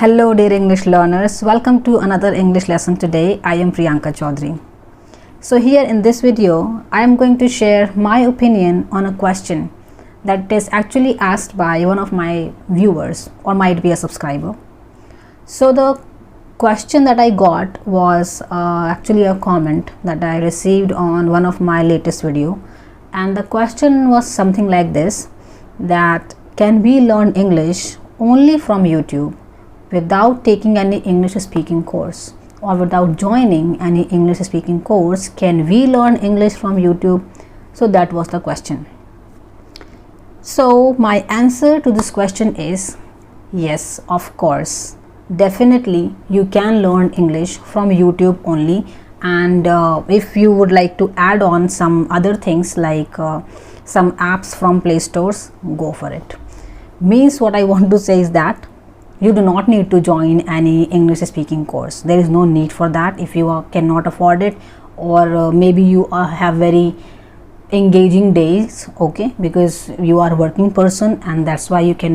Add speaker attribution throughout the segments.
Speaker 1: Hello dear English learners, welcome to another English lesson today. I am Priyanka Chaudhary. So here in this video, I am going to share my opinion on a question that is actually asked by one of my viewers or might be a subscriber. So the question that I got was actually a comment that I received on one of my latest video, and the question was something like this, that can we learn English only from YouTube without taking any English speaking course, or without joining any English speaking course, can we learn English from YouTube? So that was the question. So my answer to this question is yes, of course, definitely you can learn English from YouTube only. And if you would like to add on some other things like some apps from Play Stores, go for it. Means what I want to say is that you do not need to join any English speaking course. There is no need for that if you cannot afford it, or maybe you have very engaging days, okay, because you are a working person and that's why you do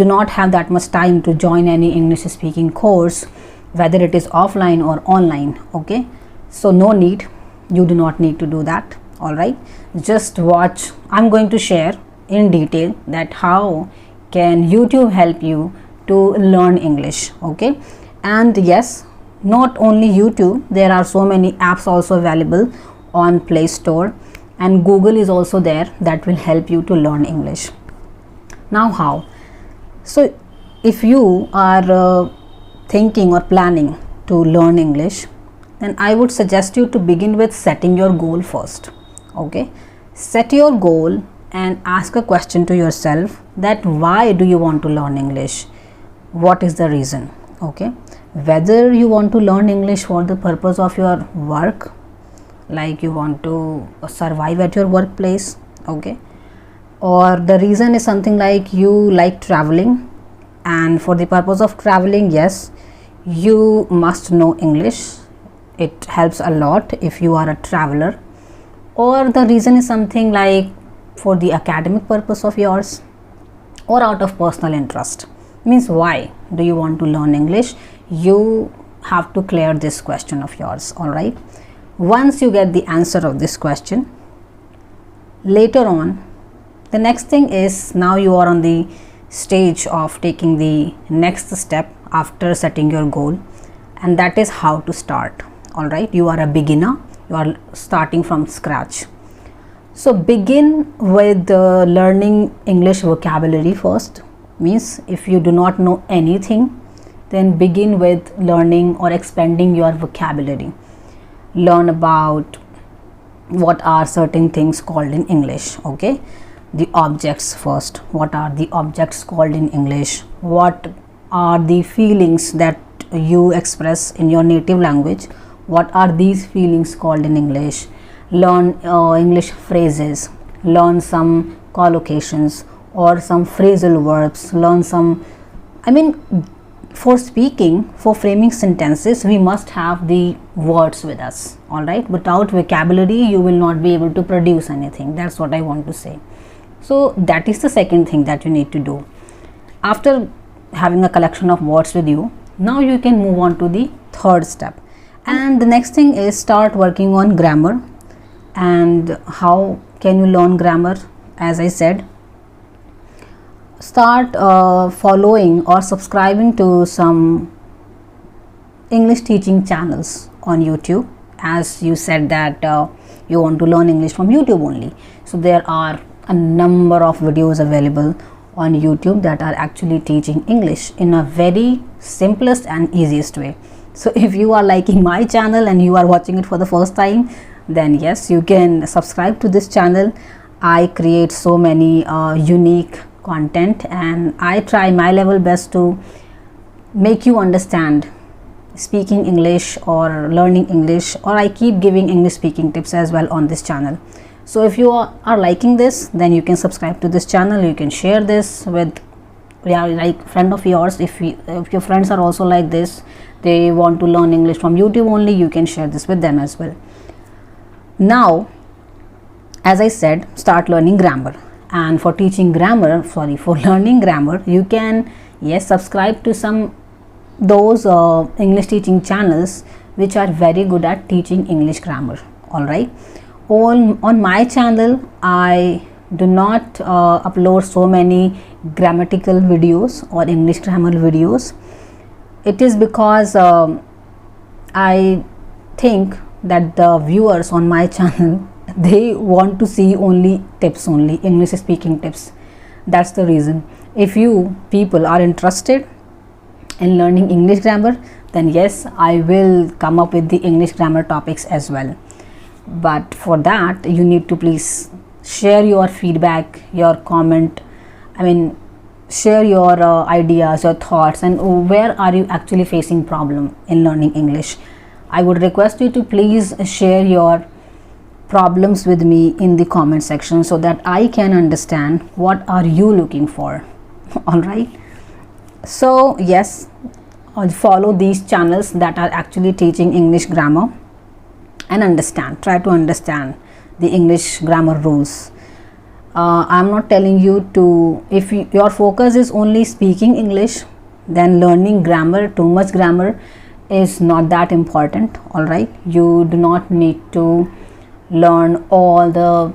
Speaker 1: not have that much time to join any English speaking course, whether it is offline or online, okay. So no need, you do not need to do that. All right, just watch. I'm going to share in detail that how can YouTube help you to learn English, okay. And yes, not only YouTube, there are so many apps also available on Play Store, and Google is also there that will help you to learn English. Now how? So if you are thinking or planning to learn English, then I would suggest you to begin with setting your goal first, okay. Set your goal and ask a question to yourself, that why do you want to learn English? What is the reason? Okay, whether you want to learn English for the purpose of your work, like you want to survive at your workplace, okay, or the reason is something like you like traveling, and for the purpose of traveling, yes, you must know English. It helps a lot if you are a traveler. Or the reason is something like for the academic purpose of yours, or out of personal interest. Means why do you want to learn English? You have to clear this question of yours. All right, once you get the answer of this question, later on the next thing is, now you are on the stage of taking the next step after setting your goal, and that is how to start. All right, you are a beginner, you are starting from scratch. So begin with learning English vocabulary first. Means if you do not know anything, then begin with learning or expanding your vocabulary. Learn about what are certain things called in English, okay. The objects first. What are the objects called in English? What are the feelings that you express in your native language? What are these feelings called in English? Learn English phrases, learn some collocations or some phrasal verbs, learn some, for speaking, for framing sentences, we must have the words with us. All right, without vocabulary you will not be able to produce anything. That's what I want to say. So that is the second thing that you need to do. After having a collection of words with you, now you can move on to the third step, and the next thing is start working on grammar. And how can you learn grammar? As I said, start following or subscribing to some English teaching channels on YouTube. As you said that you want to learn English from YouTube only, so there are a number of videos available on YouTube that are actually teaching English in a very simplest and easiest way. So if you are liking my channel and you are watching it for the first time, then yes, you can subscribe to this channel. I create so many unique content, and I try my level best to make you understand speaking English or learning English, or I keep giving English speaking tips as well on this channel. So if you are liking this, then you can subscribe to this channel. You can share this with like friend of yours. If your friends are also like this, they want to learn English from YouTube only, you can share this with them as well. Now, as I said, start learning grammar. And for learning grammar, you can Yes, subscribe to some those English teaching channels which are very good at teaching English grammar. All right, on my channel I do not upload so many grammatical videos or English grammar videos. It is because I think that the viewers on my channel, they want to see only tips, only English speaking tips. That's the reason. If you people are interested in learning English grammar, then yes, I will come up with the English grammar topics as well. But for that, you need to please share your feedback, your comment, share your ideas, your thoughts, and where are you actually facing problem in learning English. I would request you to please share your problems with me in the comment section so that I can understand what are you looking for. All right, so yes, I'll follow these channels that are actually teaching English grammar and try to understand the English grammar rules. I'm not telling you to, if your focus is only speaking English, then learning grammar, too much grammar is not that important. All right, you do not need to learn all the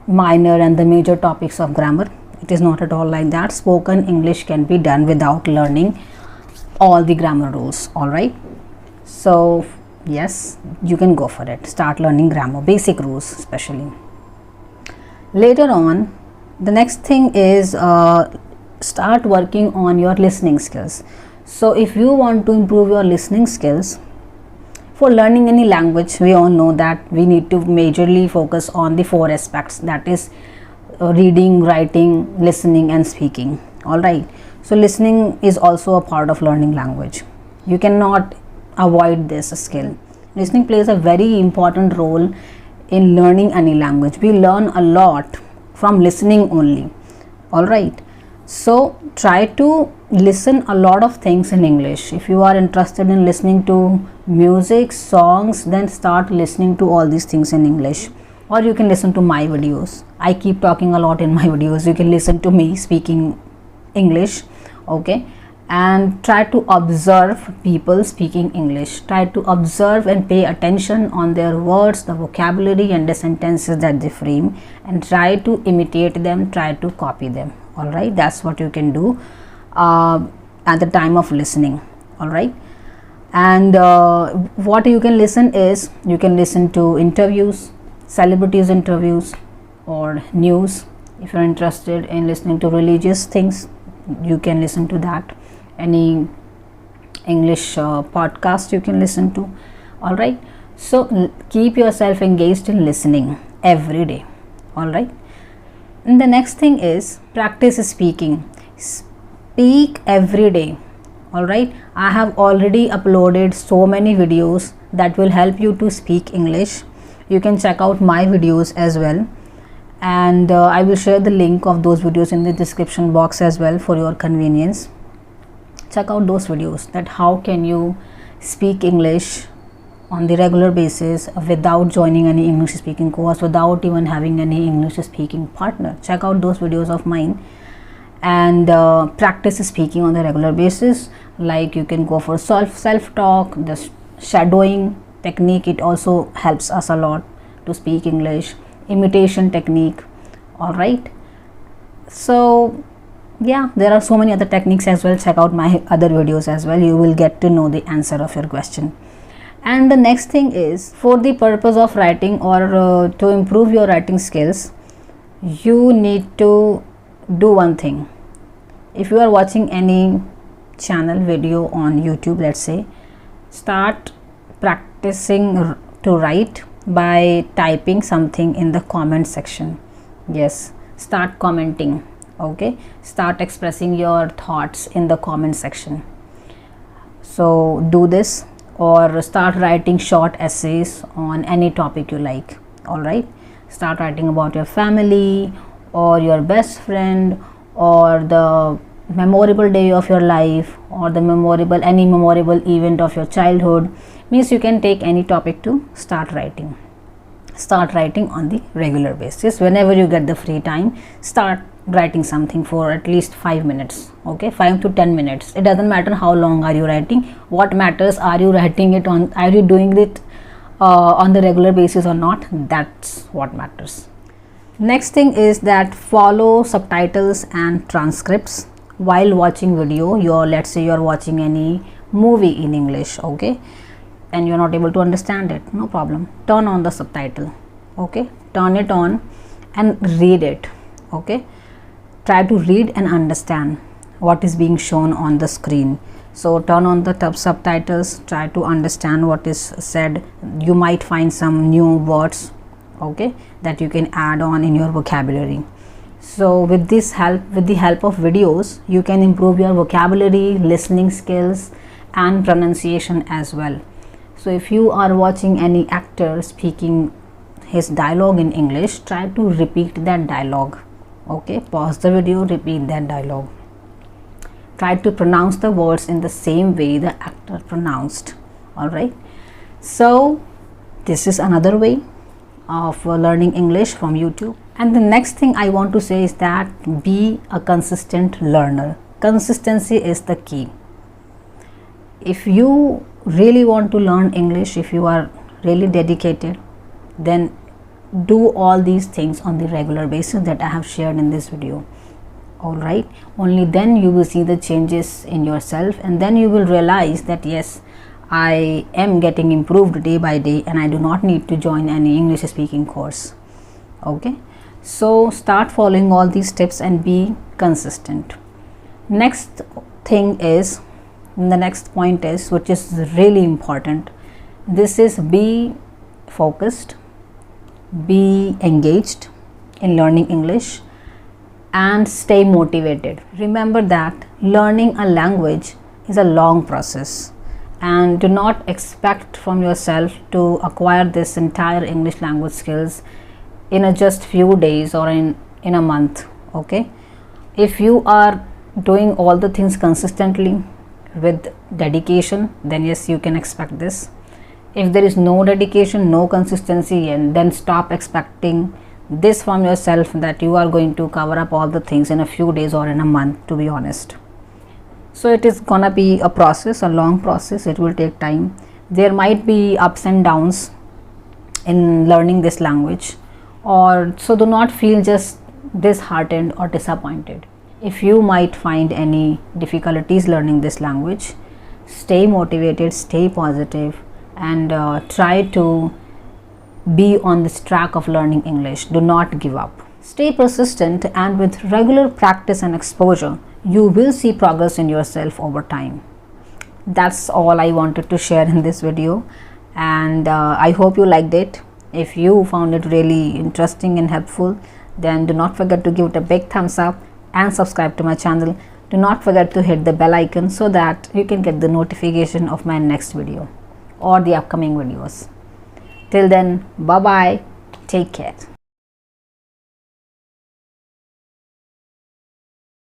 Speaker 1: minor and the major topics of grammar. It is not at all like that. Spoken English can be done without learning all the grammar rules. All right, so yes, you can go for it. Start learning grammar, basic rules especially. Later on, the next thing is start working on your listening skills. So if you want to improve your listening skills, for learning any language, we all know that we need to majorly focus on the 4 aspects, that is reading, writing, listening and speaking. All right, so listening is also a part of learning language. You cannot avoid this skill. Listening plays a very important role in learning any language. We learn a lot from listening only. All right, so try to listen a lot of things in English. If you are interested in listening to music, songs, then start listening to all these things in English. Or you can listen to my videos. I keep talking a lot in my videos. You can listen to me speaking English. Okay, and try to observe people speaking English. Try to observe and pay attention on their words, the vocabulary and the sentences that they frame, and try to imitate them, try to copy them. All right, that's what you can do at the time of listening. All right, and what you can listen is, you can listen to interviews, celebrities interviews, or news. If you're interested in listening to religious things, you can listen to that. Any English podcast you can listen to. All right, so keep yourself engaged in listening every day. All right, and the next thing is practice speaking. Speak every day. All right, I have already uploaded so many videos that will help you to speak English. You can check out my videos as well, and I will share the link of those videos in the description box as well for your convenience. Check out those videos, that how can you speak English on the regular basis without joining any English speaking course, without even having any English speaking partner. Check out those videos of mine and practice speaking on the regular basis. Like you can go for self-talk, the shadowing technique. It also helps us a lot to speak English. Imitation technique. All right, so yeah, there are so many other techniques as well. Check out my other videos as well. You will get to know the answer of your question. And the next thing is, for the purpose of writing or to improve your writing skills, you need to do one thing. If you are watching any channel video on YouTube, let's say, start practicing to write by typing something in the comment section. Yes, start commenting. Okay, start expressing your thoughts in the comment section. So do this, or start writing short essays on any topic you like. All right, start writing about your family or your best friend, or the memorable day of your life, or the any memorable event of your childhood. Means you can take any topic to start writing. Start writing on the regular basis. Whenever you get the free time, start writing something for at least 5 minutes, okay, 5 to 10 minutes. It doesn't matter how long are you writing. What matters, are you writing it on, are you doing it on the regular basis or not? That's what matters. Next thing is that follow subtitles and transcripts while watching video. Let's say you're watching any movie in English, okay, and you're not able to understand it, no problem, turn on the subtitle, okay, turn it on and read it, okay. Try to read and understand what is being shown on the screen. So turn on the subtitles, try to understand what is said. You might find some new words, okay, that you can add on in your vocabulary. So with the help of videos, you can improve your vocabulary, listening skills and pronunciation as well. So if you are watching any actor speaking his dialogue in English, try to repeat that dialogue, okay, pause the video, repeat that dialogue. Try to pronounce the words in the same way the actor pronounced. All right, so this is another way of learning English from YouTube. And the next thing I want to say is that be a consistent learner. Consistency is the key. If you really want to learn English, if you are really dedicated, then do all these things on the regular basis that I have shared in this video. All right, only then you will see the changes in yourself, and then you will realize that yes, I am getting improved day by day and I do not need to join any English speaking course. Okay, so start following all these tips and be consistent. Next thing is, the next point is, which is really important, this is be focused, be engaged in learning English and stay motivated. Remember that learning a language is a long process, and do not expect from yourself to acquire this entire English language skills in a just few days or in a month. Okay, if you are doing all the things consistently with dedication, then yes, you can expect this. If there is no dedication, no consistency, and then stop expecting this from yourself, that you are going to cover up all the things in a few days or in a month, to be honest. So it is gonna be a process, a long process. It will take time. There might be ups and downs in learning this language, or so do not feel just disheartened or disappointed. If you might find any difficulties learning this language, stay motivated, stay positive, and try to be on this track of learning English. Do not give up. Stay persistent, and with regular practice and exposure, you will see progress in yourself over time. That's all I wanted to share in this video, and I hope you liked it. If you found it really interesting and helpful, then do not forget to give it a big thumbs up and subscribe to my channel. Do not forget to hit the bell icon so that you can get the notification of my next video or the upcoming videos. Till then, bye bye, take care.